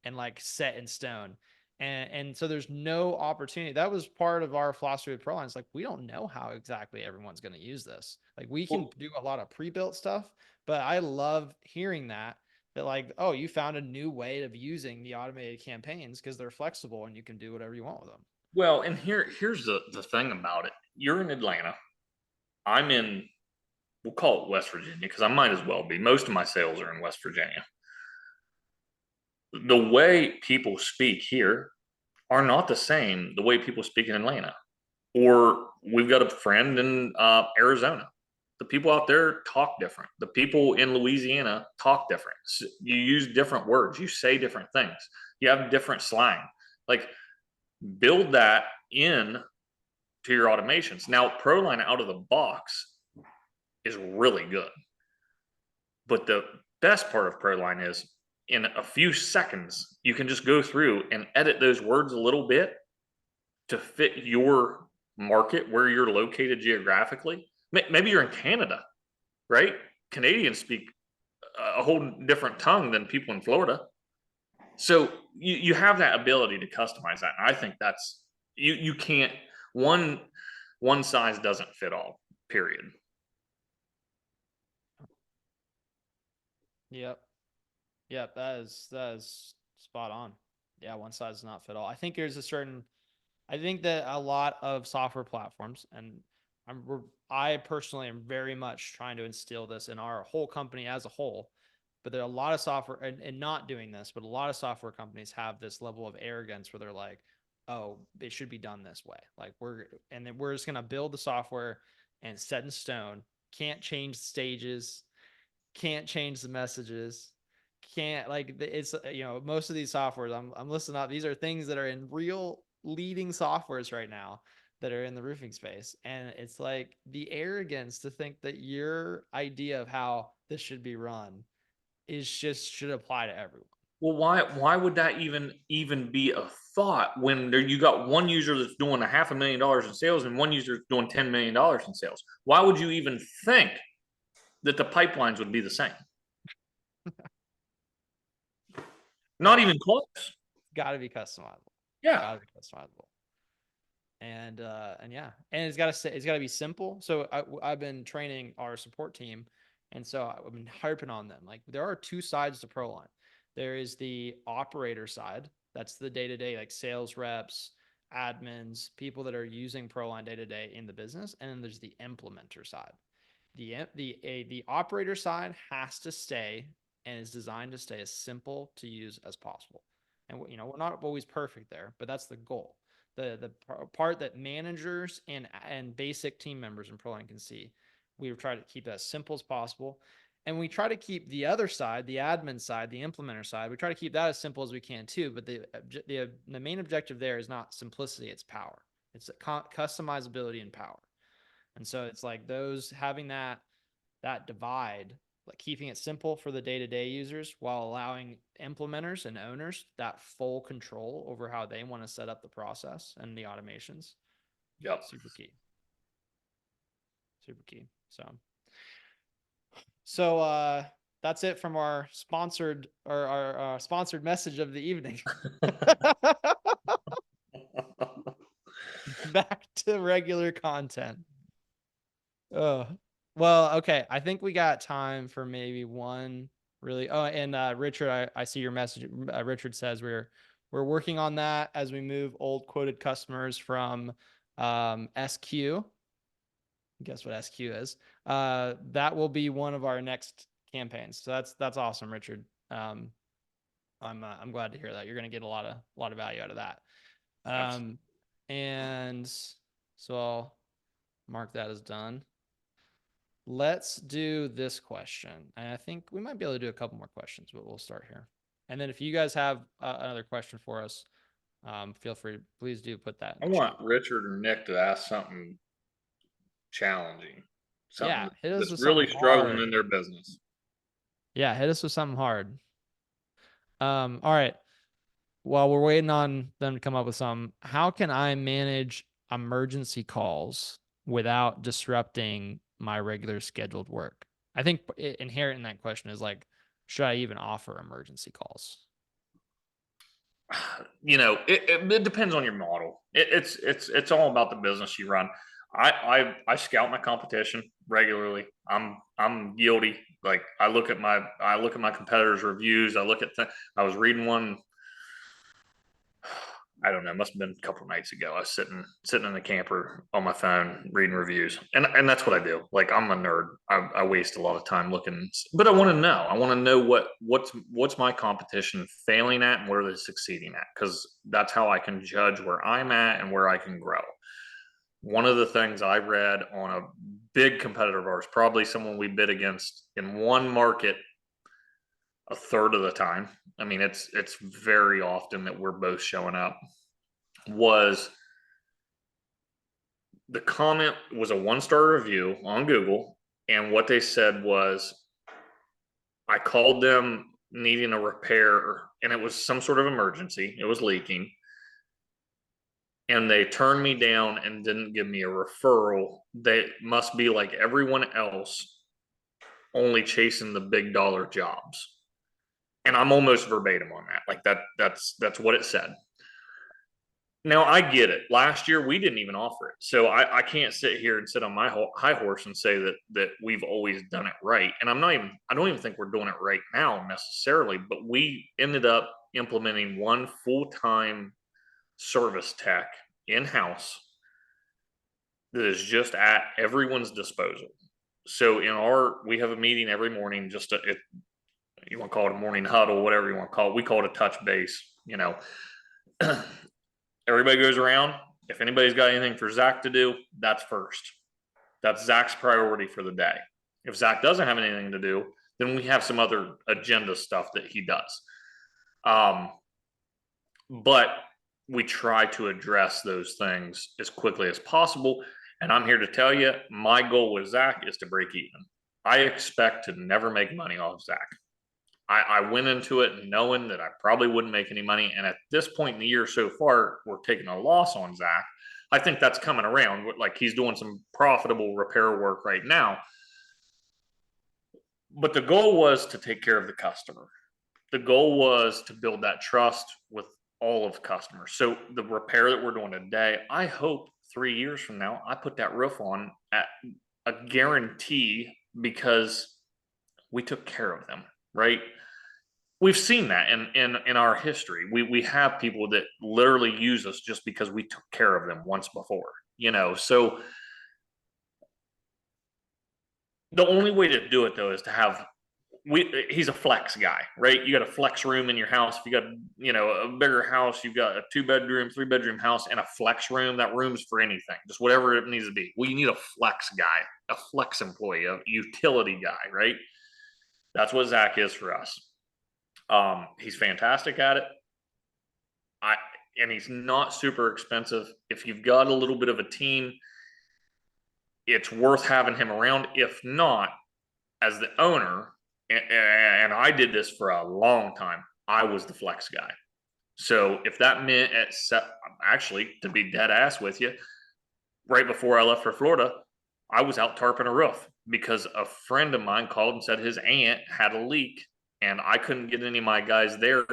and like set in stone. And so there's no opportunity. That was part of our philosophy with ProLine. It's like we don't know how exactly everyone's going to use this. Like we can Well, do a lot of pre-built stuff, but I love hearing that like, oh, you found a new way of using the automated campaigns because they're flexible and you can do whatever you want with them. well, and here's the thing about it. You're in Atlanta. I'm in, we'll call it West Virginia because I might as well be. Most of my sales are in West Virginia. The way people speak here are not the same the way people speak in Atlanta. Or we've got a friend in Arizona. The people out there talk different. The people in Louisiana talk different. You use different words. You say different things. You have different slang. Like build that in to your automations. Now, ProLine out of the box is really good. But the best part of ProLine is in a few seconds, you can just go through and edit those words a little bit to fit your market where you're located geographically. Maybe you're in Canada, right? Canadians speak a whole different tongue than people in Florida. So you have that ability to customize that. And I think that's you can't one one size doesn't fit all, period. Yep. Yep. That is spot on. Yeah, one size does not fit all. I think that a lot of software platforms, and I personally am very much trying to instill this in our whole company as a whole. But there are a lot of software, and not doing this, but a lot of software companies have this level of arrogance where they're like, "Oh, it should be done this way." Like and then we're just gonna build the software and set in stone. Can't change the stages. Can't change the messages. Can't like it's most of these softwares I'm listening up. These are things that are in real leading softwares right now that are in the roofing space, and it's like the arrogance to think that your idea of how this should be run is just should apply to everyone. Well, why would that even be a thought when you got one user that's doing $500,000 in sales and one user that's doing $10 million in sales? Why would you even think that the pipelines would be the same? Not Yeah, even close. got to be customizable. Yeah. Got to be customizable. And yeah, and it's got to be simple. So I've been training our support team, and so I've been harping on them. Like there are 2 sides to ProLine. There is the operator side. That's the day to day, like sales reps, admins, people that are using ProLine day to day in the business, and then there's the implementer side. The operator side has to stay and is designed to stay as simple to use as possible. And we're not always perfect there, but that's the goal. The part that managers and basic team members in ProLine can see. We try to keep that as simple as possible. And we try to keep the other side, the admin side, the implementer side, we try to keep that as simple as we can too. But the main objective there is not simplicity, it's power. It's customizability and power. And so it's like those having that divide, like keeping it simple for the day-to-day users while allowing implementers and owners that full control over how they want to set up the process and the automations. Yep. Super key. Super key. So that's it from our sponsored or our sponsored message of the evening. Back to regular content. Oh, well, okay. I think we got time for maybe one really. Oh, and Richard, I see your message. Richard says we're working on that as we move old quoted customers from SQ. Guess what SQ is? That will be one of our next campaigns. So that's awesome, Richard. I'm glad to hear that. You're going to get a lot of value out of that. And so I'll mark that as done. Let's do this question. And I think we might be able to do a couple more questions, but we'll start here. And then if you guys have another question for us, feel free. Please do put that in the chat. Richard or Nick to ask something challenging. Something hit us that's with really something struggling hard. in their business. Yeah, hit us with something hard. All right. While we're waiting on them to come up with some, how can I manage emergency calls without disrupting my regular scheduled work? I think inherent in that question is like, should I even offer emergency calls? It depends on your model. It's all about the business you run. I scout my competition regularly. I'm guilty. Like I look at my competitors' reviews. I was reading one. I don't know. It must have been a couple of nights ago. I was sitting in the camper on my phone reading reviews, and that's what I do. Like I'm a nerd. I waste a lot of time looking, but I want to know. I want to know what's my competition failing at and where they're succeeding at, because that's how I can judge where I'm at and where I can grow. One of the things I read on a big competitor of ours, probably someone we bid against in one market a third of the time. I mean, it's very often that we're both showing up. Was the comment was a 1-star review on Google, and what they said was, I called them needing a repair, and it was some sort of emergency. It was leaking, and they turned me down and didn't give me a referral. They must be like everyone else, only chasing the big dollar jobs. And I'm almost verbatim on that. Like that's what it said. Now I get it. Last year we didn't even offer it, so I can't sit here and sit on my high horse and say that we've always done it right. And I don't even think we're doing it right now necessarily. But we ended up implementing one full-time service tech in house that is just at everyone's disposal. So we have a meeting every morning, you want to call it a morning huddle, whatever you want to call it. We call it a touch base. Everybody goes around. If anybody's got anything for Zach to do, that's first. That's Zach's priority for the day. If Zach doesn't have anything to do, then we have some other agenda stuff that he does. But we try to address those things as quickly as possible. And I'm here to tell you, my goal with Zach is to break even. I expect to never make money off Zach. I went into it knowing that I probably wouldn't make any money. And at this point in the year so far, we're taking a loss on Zach. I think that's coming around. Like he's doing some profitable repair work right now. But the goal was to take care of the customer. The goal was to build that trust with all of customers. So the repair that we're doing today, I hope 3 years from now, I put that roof on at a guarantee because we took care of them, right? We've seen that in our history. We have people that literally use us just because we took care of them once before, so the only way to do it though is to have he's a flex guy, right? You got a flex room in your house. If you got a bigger house, you've got a 2-bedroom, 3-bedroom house and a flex room. That room's for anything, just whatever it needs to be. Well, you need a flex guy, a flex employee, a utility guy, right? That's what Zach is for us. He's fantastic at it. And he's not super expensive. If you've got a little bit of a team, it's worth having him around. If not, as the owner, and I did this for a long time. I was the flex guy. So if that meant actually, to be dead ass with you, right before I left for Florida, I was out tarping a roof because a friend of mine called and said his aunt had a leak, and I couldn't get any of my guys there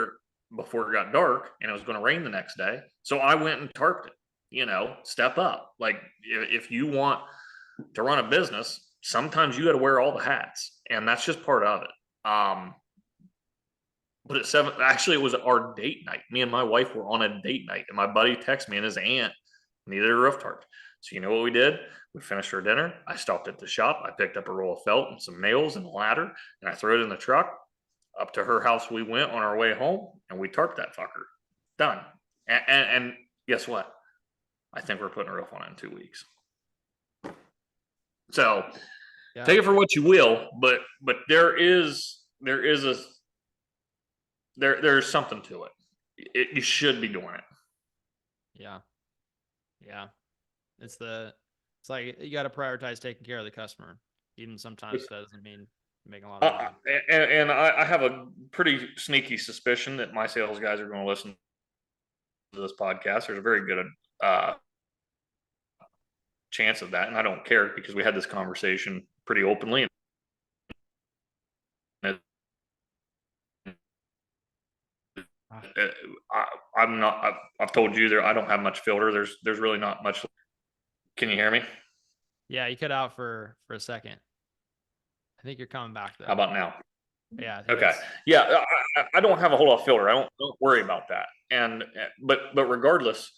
before it got dark, and it was going to rain the next day. So I went and tarped it. You know, step up. Like if you want to run a business, sometimes you got to wear all the hats, and that's just part of it. But at 7, actually, it was our date night. Me and my wife were on a date night, and my buddy texted me and his aunt needed a roof tarp. So you know what we did? We finished our dinner. I stopped at the shop. I picked up a roll of felt and some nails and a ladder, and I threw it in the truck. Up to her house we went on our way home, and we tarped that fucker. Done. And guess what? I think we're putting a roof on it in 2 weeks. So Yeah. take it for what you will, but there's something to it. You should be doing it. Yeah. It's like you got to prioritize taking care of the customer, even sometimes that doesn't mean making a lot of money. And I have a pretty sneaky suspicion that my sales guys are going to listen to this podcast. There's a very good chance of that, and I don't care because we had this conversation pretty openly. I've told you there. I don't have much filter. There's really not much. Can you hear me? Yeah, you cut out for a second. I think you're coming back though. How about now? Yeah. Okay. Yeah, I don't have a whole lot of filter. I don't worry about that. And but regardless,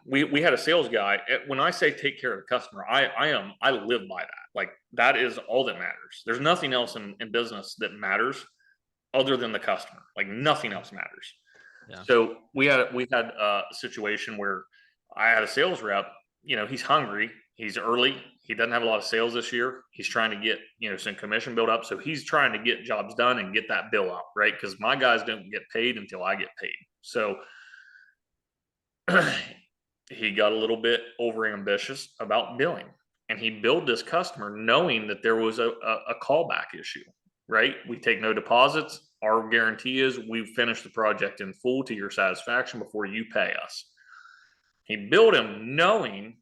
we had a sales guy. When I say take care of the customer, I live by that. Like that is all that matters. There's nothing else in business that matters other than the customer. Like nothing else matters. Yeah. So we had a situation where I had a sales rep. You know, he's hungry. He's early. He doesn't have a lot of sales this year. He's trying to get, some commission built up. So he's trying to get jobs done and get that bill up, right? Because my guys don't get paid until I get paid. So he got a little bit over ambitious about billing. And he billed this customer knowing that there was a callback issue, right? We take no deposits. Our guarantee is we finish the project in full to your satisfaction before you pay us. He billed him knowing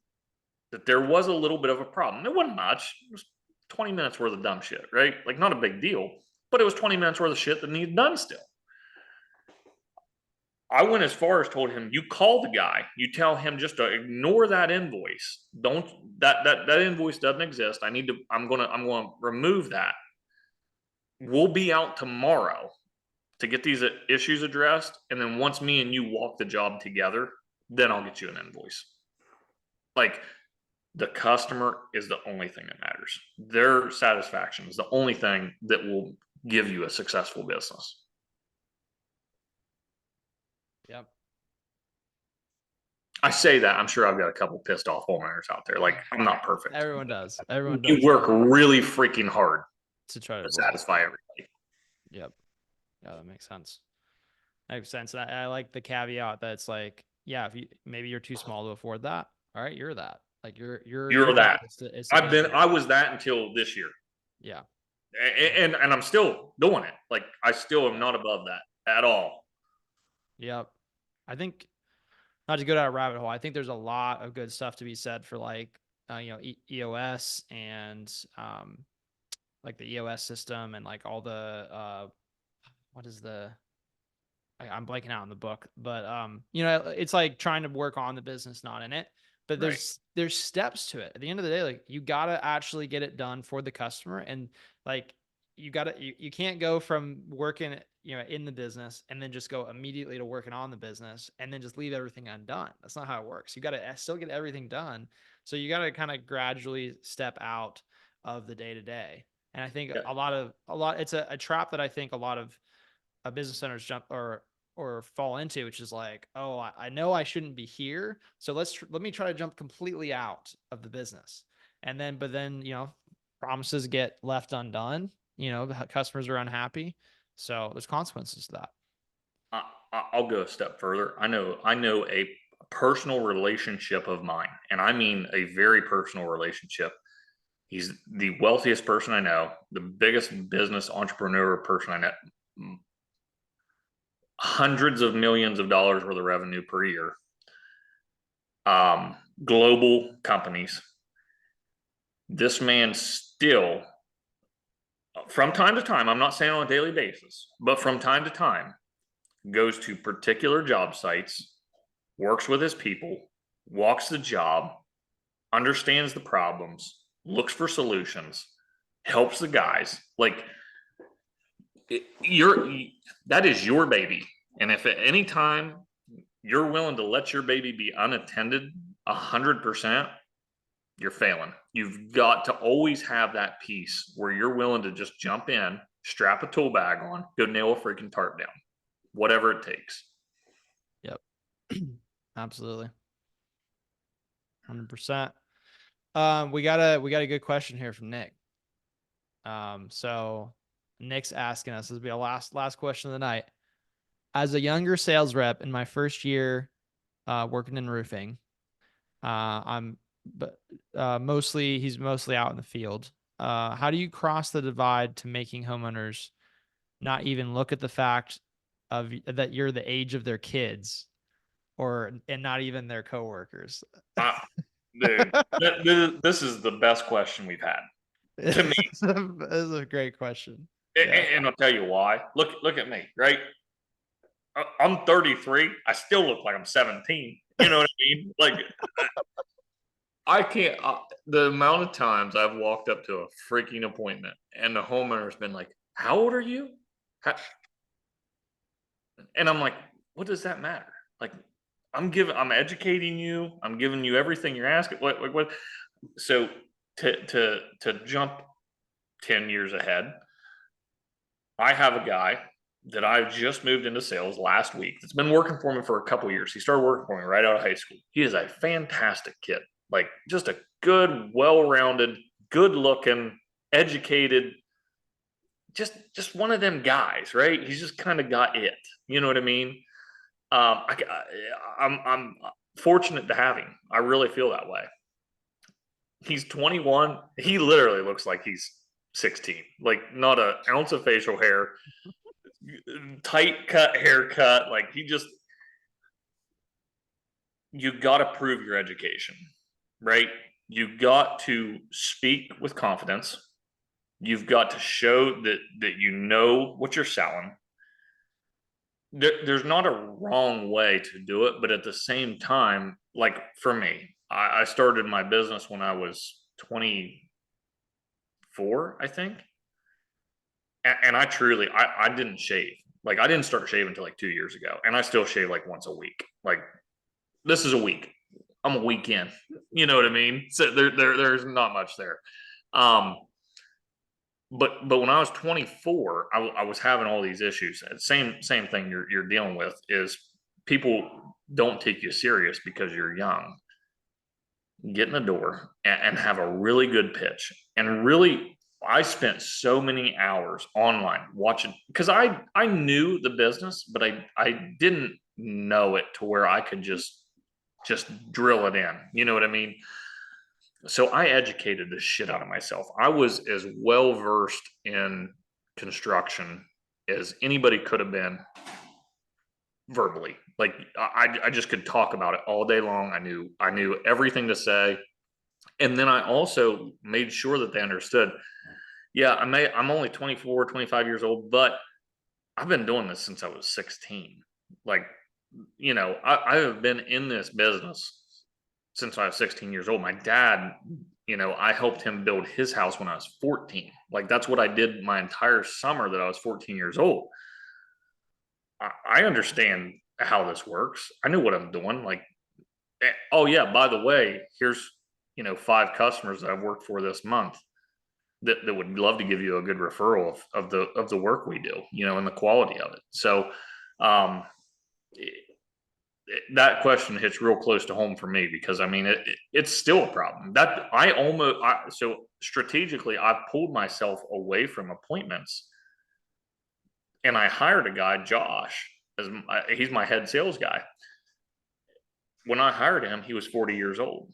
that there was a little bit of a problem. It wasn't much. It was 20 minutes worth of dumb shit, right? Like not a big deal, but it was 20 minutes worth of shit that needed done still. I went as far as told him, you call the guy, you tell him just to ignore that invoice. That invoice doesn't exist. I'm going to remove that. We'll be out tomorrow to get these issues addressed. And then once me and you walk the job together, then I'll get you an invoice. Like the customer is the only thing that matters. Their satisfaction is the only thing that will give you a successful business. Yep. I say that, I'm sure I've got a couple pissed off homeowners out there. Like I'm not perfect. Everyone does. Everyone does. You work really freaking hard to try to satisfy everybody. Yep. Yeah, that makes sense. Makes sense. I like the caveat that it's like, yeah, if maybe you're too small to afford that. All right, you're that. Like you're that. I was that until this year. Yeah. And I'm still doing it. Like I still am not above that at all. Yep. I think, not to go down a rabbit hole, I think there's a lot of good stuff to be said for like, EOS and like the EOS system and like all the what is the I'm blanking out in the book, but it's like trying to work on the business, not in it. But there's steps to it. At the end of the day, like you gotta actually get it done for the customer, and like you can't go from working in the business and then just go immediately to working on the business and then just leave everything undone. That's not how it works. You gotta still get everything done. So you gotta kind of gradually step out of the day to day. And I think a lot it's a trap that I think a lot of business owners jump or fall into, which is like, oh, I know I shouldn't be here, so let me try to jump completely out of the business. But then promises get left undone. The customers are unhappy, so there's consequences to that. I'll go a step further. I know a personal relationship of mine, and I mean a very personal relationship, He's the wealthiest person I know, the biggest business entrepreneur person I know, hundreds of millions of dollars worth of revenue per year, global companies. This man still, from time to time, I'm not saying on a daily basis, but from time to time, goes to particular job sites, works with his people, walks the job, understands the problems, looks for solutions, helps the guys. Like, that is your baby. And if at any time you're willing to let your baby be unattended 100%, you're failing. You've got to always have that piece where you're willing to just jump in, strap a tool bag on, go nail a freaking tarp down, whatever it takes. Yep. Absolutely. 100%. We got a good question here from Nick. So Nick's asking us, this will be a last question of the night. As a younger sales rep in my first year working in roofing, he's mostly out in the field. How do you cross the divide to making homeowners not even look at the fact of that you're the age of their kids and not even their coworkers? Dude, this is the best question we've had. To me, This is a great question. And I'll tell you why. Look at me, right? I'm 33. I still look like I'm 17. You know what I mean? Like, I can't. The amount of times I've walked up to a freaking appointment and the homeowner's been like, "How old are you?" And I'm like, "What does that matter?" Like, I'm educating you. I'm giving you everything you're asking. What? So to jump 10 years ahead, I have a guy that I just moved into sales last week that's been working for me for a couple years. He started working for me right out of high school. He is a fantastic kid, like just a good, well-rounded, good-looking, educated, just one of them guys, right? He's just kind of got it. You know what I mean? I'm fortunate to have him. I really feel that way. He's 21. He literally looks like he's 16. Like, not an ounce of facial hair, tight cut haircut. Like, you got to prove your education, right? You got to speak with confidence. You've got to show that you know what you're selling. There's not a wrong way to do it, but at the same time, like for me, I started my business when I was 24, I think. And I didn't shave. Like, I didn't start shaving until like 2 years ago. And I still shave like once a week. Like, this is a week. I'm a week in. You know what I mean? So there's not much there. But when I was 24, I was having all these issues. Same thing you're dealing with is people don't take you serious because you're young. Get in the door and have a really good pitch. And really, I spent so many hours online watching, because I knew the business, but I didn't know it to where I could just drill it in. You know what I mean? So I educated the shit out of myself. I was as well versed in construction as anybody could have been verbally. Like, I just could talk about it all day long. I knew everything to say. And then I also made sure that they understood, yeah, I'm only 24, 25 years old, but I've been doing this since I was 16. Like, I have been in this business since I was 16 years old. My dad, I helped him build his house when I was 14. Like, that's what I did my entire summer that I was 14 years old. I understand how this works. I knew what I'm doing. Like, oh yeah, by the way, here's 5 customers that I've worked for this month that would love to give you a good referral of the work we do, and the quality of it. So that question hits real close to home for me, because I mean it's still a problem that so strategically I've pulled myself away from appointments, and I hired a guy, Josh, he's my head sales guy. When I hired him, he was 40 years old.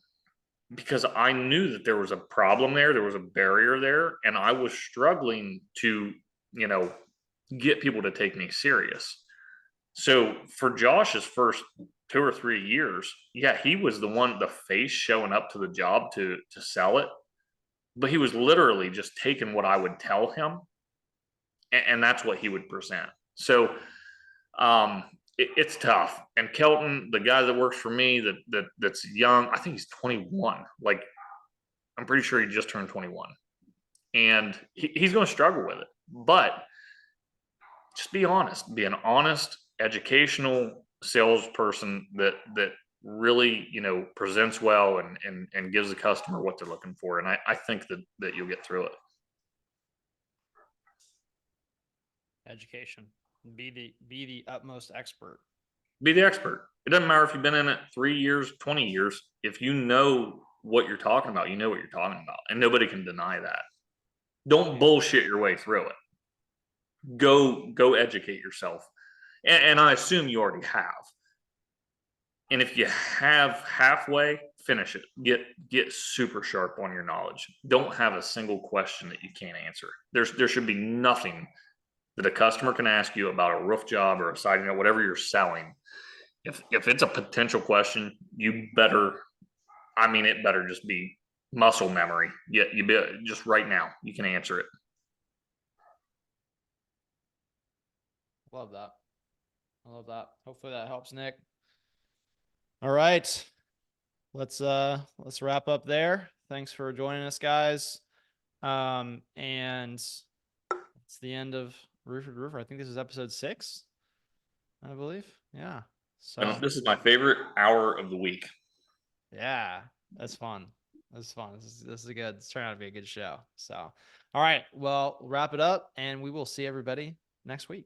because I knew that there was a problem there. There was a barrier there, and I was struggling to, you know, get people to take me serious. So for Josh's first 2 or 3 years, yeah, he was the one, the face showing up to the job to sell it, but he was literally just taking what I would tell him, and that's what he would present. So it's tough. And Kelton, the guy that works for me, that's young, I think he's 21. Like I'm pretty sure he just turned 21, and he's going to struggle with it. But just be honest. Be an honest, educational salesperson that really, you know, presents well and gives the customer what they're looking for. And I think that you'll get through it. Education. Be the utmost expert. Be the expert. It doesn't matter if you've been in it 3 years, 20 years. If you know what you're talking about, you know what you're talking about, and nobody can deny that. Don't bullshit your way through it. Go educate yourself, and I assume you already have. And if you have halfway, finish it. Get super sharp on your knowledge. Don't have a single question that you can't answer. There should be nothing that a customer can ask you about a roof job or a siding or whatever you're selling. If it's a potential question, you better, I mean, it better just be muscle memory. You be just right now. You can answer it. Love that. I love that. Hopefully that helps, Nick. All right. Let's wrap up there. Thanks for joining us, guys. And it's the end of Roofer2Roofer. I think this is episode 6, I believe. Yeah. So And this is my favorite hour of the week. yeah, that's fun. That's fun. This is good. It's turning out to be a good show. So, all right. Well, we'll wrap it up, and we will see everybody next week.